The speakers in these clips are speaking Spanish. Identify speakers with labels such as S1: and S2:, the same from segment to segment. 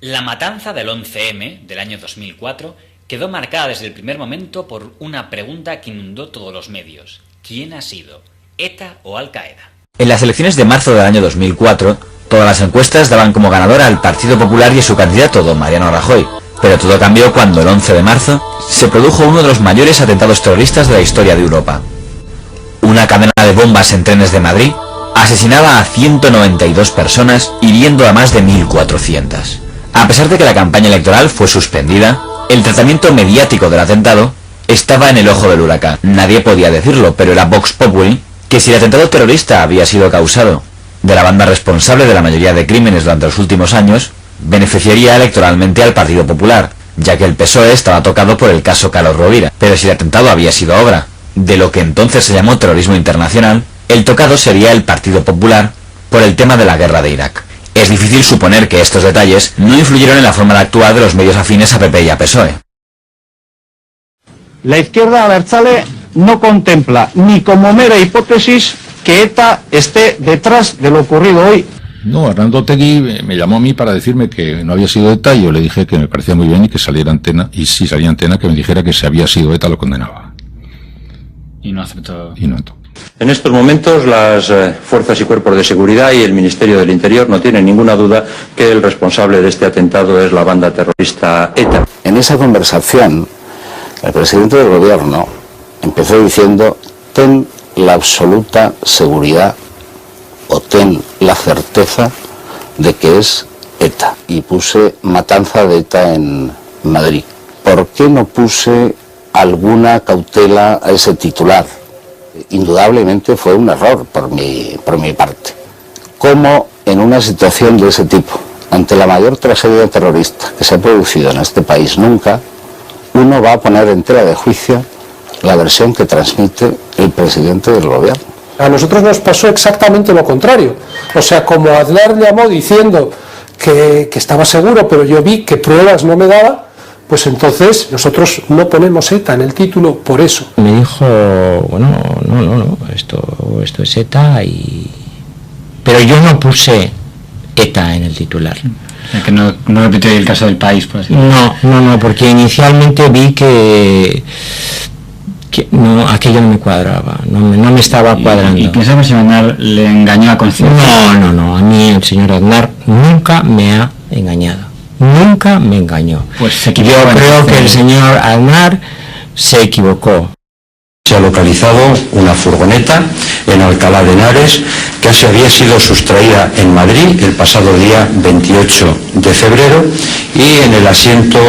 S1: La matanza del 11M del año 2004 quedó marcada desde el primer momento por una pregunta que inundó todos los medios. ¿Quién ha sido? ¿ETA o Al-Qaeda?
S2: En las elecciones de marzo del año 2004, todas las encuestas daban como ganador al Partido Popular y a su candidato, don Mariano Rajoy. Pero todo cambió cuando el 11 de marzo se produjo uno de los mayores atentados terroristas de la historia de Europa. Una cadena de bombas en trenes de Madrid asesinaba a 192 personas, hiriendo a más de 1.400. A pesar de que la campaña electoral fue suspendida, el tratamiento mediático del atentado estaba en el ojo del huracán. Nadie podía decirlo, pero era Vox Populi que si el atentado terrorista había sido causado de la banda responsable de la mayoría de crímenes durante los últimos años, beneficiaría electoralmente al Partido Popular, ya que el PSOE estaba tocado por el caso Carlos Rovira. Pero si el atentado había sido obra de lo que entonces se llamó terrorismo internacional, el tocado sería el Partido Popular por el tema de la guerra de Irak. Es difícil suponer que estos detalles no influyeron en la forma de actuar de los medios afines a PP y a PSOE.
S3: La izquierda abertzale no contempla ni como mera hipótesis que ETA esté detrás de lo ocurrido hoy.
S4: No, Arnaldo Otegi me llamó a mí para decirme que no había sido ETA y yo le dije que me parecía muy bien y que saliera Antena, y si salía Antena que me dijera que si había sido ETA lo condenaba.
S1: Y no aceptó.
S4: Y no entró.
S5: En estos momentos las fuerzas y cuerpos de seguridad y el Ministerio del Interior no tienen ninguna duda que el responsable de este atentado es la banda terrorista ETA.
S6: En esa conversación, el presidente del gobierno empezó diciendo: ten la absoluta seguridad o ten la certeza de que es ETA. Y puse matanza de ETA en Madrid. ¿Por qué no puse alguna cautela a ese titular? Indudablemente fue un error por mi parte. ¿Cómo en una situación de ese tipo, ante la mayor tragedia terrorista que se ha producido en este país nunca, uno va a poner en tela de juicio la versión que transmite el presidente del gobierno?
S7: A nosotros nos pasó exactamente lo contrario. O sea, como Aznar llamó diciendo que estaba seguro, pero yo vi que pruebas no me daba, pues entonces nosotros no ponemos ETA en el título por eso.
S8: Me dijo, bueno, no, esto es ETA, pero yo no puse ETA en el titular.
S1: O sea, que no repitió el caso del país, por así decirlo.
S8: No, porque inicialmente vi que no, aquello no me cuadraba, no me estaba cuadrando.
S1: ¿Y piensa que si Aznar le engañó a conciencia?
S8: No, a mí el señor Aznar nunca me ha engañado. Nunca me engañó.
S1: Pues se equivocó.
S8: Yo creo que el señor Aznar se equivocó.
S9: Se ha localizado una furgoneta en Alcalá de Henares que se había sido sustraída en Madrid el pasado día 28 de febrero y en el asiento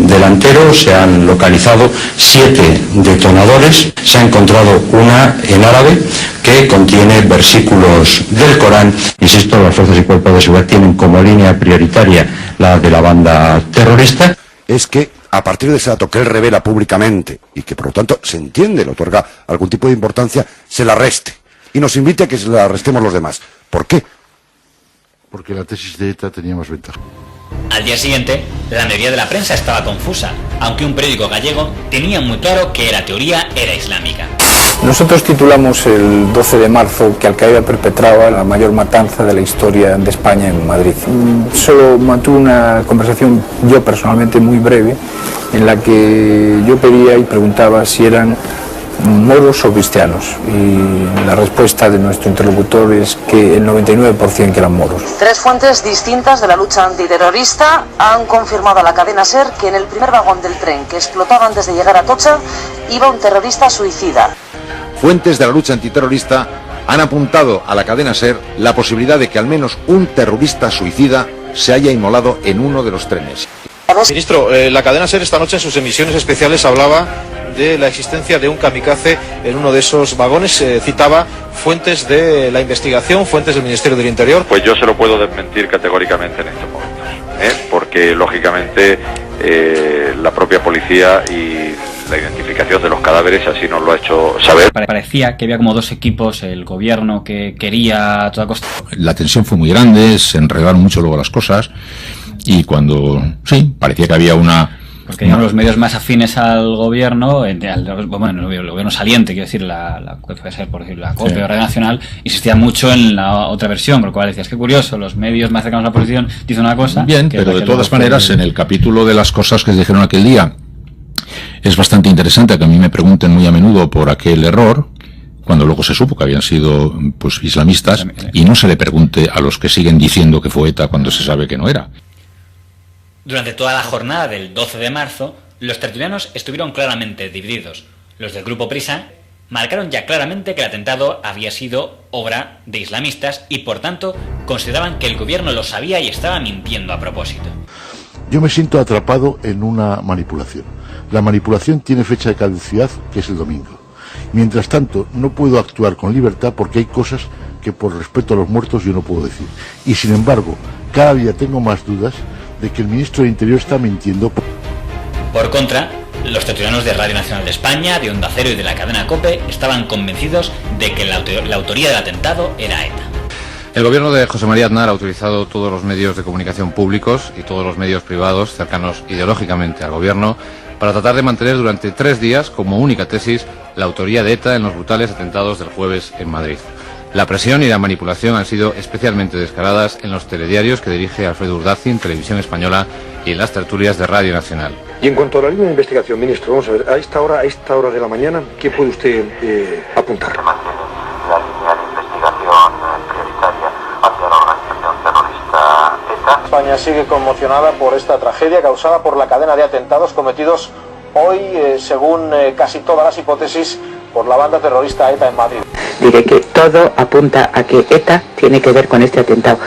S9: delantero se han localizado 7 detonadores. Se ha encontrado una en árabe que contiene versículos del Corán. Insisto, las fuerzas y cuerpos de seguridad tienen como línea prioritaria la de la banda terrorista.
S10: Es que a partir de ese dato que él revela públicamente y que por lo tanto se entiende, le otorga algún tipo de importancia, se la arreste y nos invite a que se la arrestemos los demás. ¿Por qué?
S4: Porque la tesis de ETA tenía más ventaja.
S1: Al día siguiente, la mayoría de la prensa estaba confusa, aunque un periódico gallego tenía muy claro que la teoría era islámica.
S11: Nosotros titulamos el 12 de marzo que Al-Qaeda perpetraba la mayor matanza de la historia de España en Madrid. Solo mantuve una conversación yo personalmente muy breve en la que yo pedía y preguntaba si eran moros o cristianos, y la respuesta de nuestro interlocutor es que el 99% que eran moros.
S12: 3 fuentes distintas de la lucha antiterrorista han confirmado a la cadena SER que en el primer vagón del tren que explotaba antes de llegar a Atocha iba un terrorista suicida.
S13: Fuentes de la lucha antiterrorista han apuntado a la cadena SER la posibilidad de que al menos un terrorista suicida se haya inmolado en uno de los trenes.
S14: Ministro, la cadena SER esta noche en sus emisiones especiales hablaba de la existencia de un kamikaze en uno de esos vagones. Citaba fuentes de la investigación, fuentes del Ministerio del Interior.
S15: Pues yo se lo puedo desmentir categóricamente en estos momentos, porque lógicamente la propia policía y la identificación de los cadáveres así nos lo ha hecho saber.
S1: Parecía que había como 2 equipos, el gobierno que quería a toda costa.
S4: La tensión fue muy grande, se enredaron mucho luego las cosas y cuando, sí, parecía que había una
S16: Porque digamos, los medios más afines al gobierno, el gobierno saliente, quiero decir, que puede ser, por decirlo, la COPE o Radio Nacional, insistían mucho en la otra versión, con lo cual decías, qué curioso, los medios más cercanos a la oposición dicen una cosa.
S4: Bien, pero de todas maneras, en el capítulo de las cosas que se dijeron aquel día, es bastante interesante que a mí me pregunten muy a menudo por aquel error, cuando luego se supo que habían sido pues islamistas, y no se le pregunte a los que siguen diciendo que fue ETA cuando se sabe que no era.
S1: Durante toda la jornada del 12 de marzo, los tertulianos estuvieron claramente divididos. Los del grupo Prisa marcaron ya claramente que el atentado había sido obra de islamistas y, por tanto, consideraban que el gobierno lo sabía y estaba mintiendo a propósito.
S17: Yo me siento atrapado en una manipulación. La manipulación tiene fecha de caducidad, que es el domingo. Mientras tanto, no puedo actuar con libertad porque hay cosas que por respeto a los muertos yo no puedo decir. Y sin embargo, cada día tengo más dudas de que el ministro de Interior está mintiendo.
S1: Por contra, los tertulianos de Radio Nacional de España, de Onda Cero y de la cadena COPE estaban convencidos de que la autoría del atentado era ETA.
S18: El gobierno de José María Aznar ha utilizado todos los medios de comunicación públicos y todos los medios privados cercanos ideológicamente al gobierno para tratar de mantener durante 3 días como única tesis la autoría de ETA en los brutales atentados del jueves en Madrid. La presión y la manipulación han sido especialmente descaradas en los telediarios que dirige Alfredo Urdazi en Televisión Española y en las tertulias de Radio Nacional.
S19: Y en cuanto a la línea de investigación, ministro, vamos a ver, a esta hora de la mañana, ¿qué puede usted apuntar?
S20: La línea de investigación prioritaria hacia la organización terrorista ETA.
S14: España sigue conmocionada por esta tragedia causada por la cadena de atentados cometidos hoy, según casi todas las hipótesis, por la banda terrorista ETA en Madrid.
S21: Diré que todo apunta a que ETA tiene que ver con este atentado.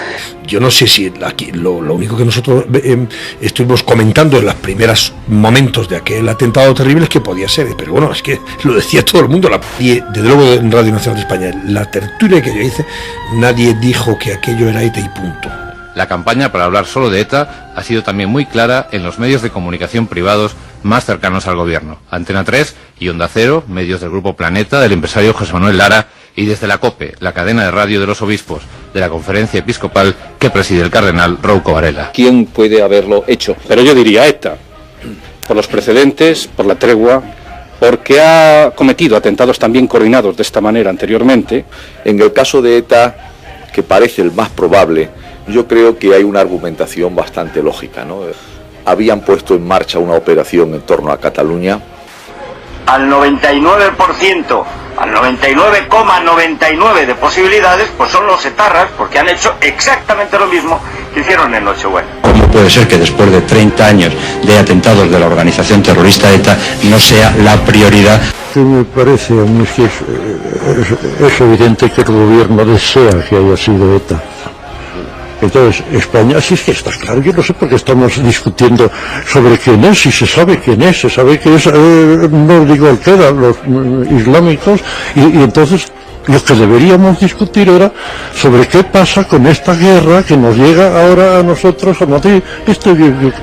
S19: Yo no sé si aquí lo único que nosotros estuvimos comentando en los primeros momentos de aquel atentado terrible es que podía ser, pero bueno, es que lo decía todo el mundo. Y desde luego en Radio Nacional de España, la tertulia que yo hice, nadie dijo que aquello era ETA y punto.
S18: La campaña para hablar solo de ETA ha sido también muy clara en los medios de comunicación privados más cercanos al gobierno. Antena 3 y Onda Cero, medios del Grupo Planeta, del empresario José Manuel Lara, y desde la COPE, la cadena de radio de los obispos, de la conferencia episcopal que preside el cardenal Rouco Varela.
S22: ¿Quién puede haberlo hecho? Pero yo diría ETA, por los precedentes, por la tregua, porque ha cometido atentados también coordinados de esta manera anteriormente.
S23: En el caso de ETA, que parece el más probable, yo creo que hay una argumentación bastante lógica, ¿no? Habían puesto en marcha una operación en torno a Cataluña.
S24: Al 99%, al 99,99 de posibilidades, pues son los etarras, porque han hecho exactamente lo mismo que hicieron en Nochebuena.
S9: ¿Cómo puede ser que después de 30 años de atentados de la organización terrorista ETA no sea la prioridad?
S25: Que me parece a mí que es evidente que el gobierno desea que haya sido ETA. Entonces, España, sí es que está claro, yo no sé por qué estamos discutiendo sobre quién es, si se sabe quién es, se sabe que es, no digo Al-Qaeda, los islámicos, y entonces lo que deberíamos discutir era sobre qué pasa con esta guerra que nos llega ahora a nosotros a Madrid. Esto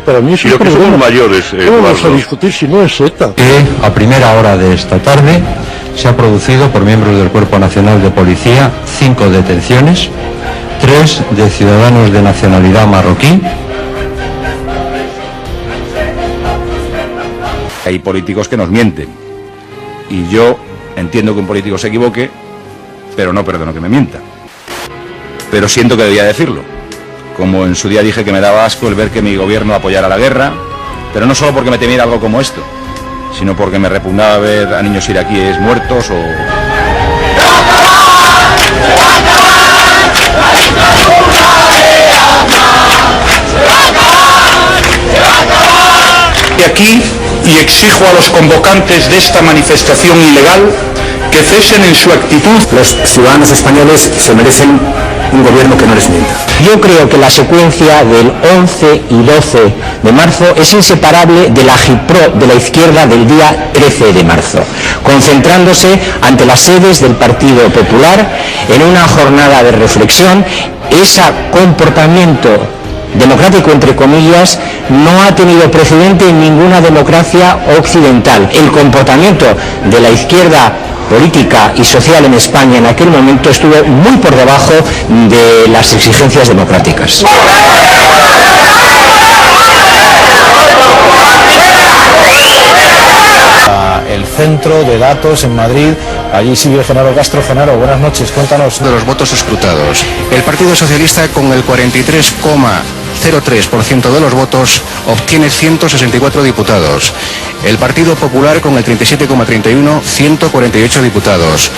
S25: para mí es un problema. Somos mayores, ¿qué vamos a discutir si no es ETA?
S9: A primera hora de esta tarde se ha producido por miembros del Cuerpo Nacional de Policía 5 detenciones, 3 de ciudadanos de nacionalidad marroquí.
S26: Hay políticos que nos mienten y yo entiendo que un político se equivoque, pero no perdono que me mienta. Pero siento que debía decirlo. Como en su día dije que me daba asco el ver que mi gobierno apoyara la guerra, pero no solo porque me temiera algo como esto, sino porque me repugnaba ver a niños iraquíes muertos o...
S27: De aquí, y exijo a los convocantes de esta manifestación ilegal que cesen en su actitud.
S28: Los ciudadanos españoles se merecen un gobierno que no les mienta.
S8: Yo creo que la secuencia del 11 y 12 de marzo es inseparable de la agitprop de la izquierda del día 13 de marzo, concentrándose ante las sedes del Partido Popular en una jornada de reflexión. Ese comportamiento democrático, entre comillas, no ha tenido precedente en ninguna democracia occidental. El comportamiento de la izquierda política y social en España en aquel momento estuvo muy por debajo de las exigencias democráticas.
S2: centro de datos en Madrid. Allí sigue Genaro Castro. Genaro, buenas noches, cuéntanos.
S3: De los votos escrutados. El Partido Socialista, con el 43,03% de los votos, obtiene 164 diputados. El Partido Popular, con el 37,31%, 148 diputados.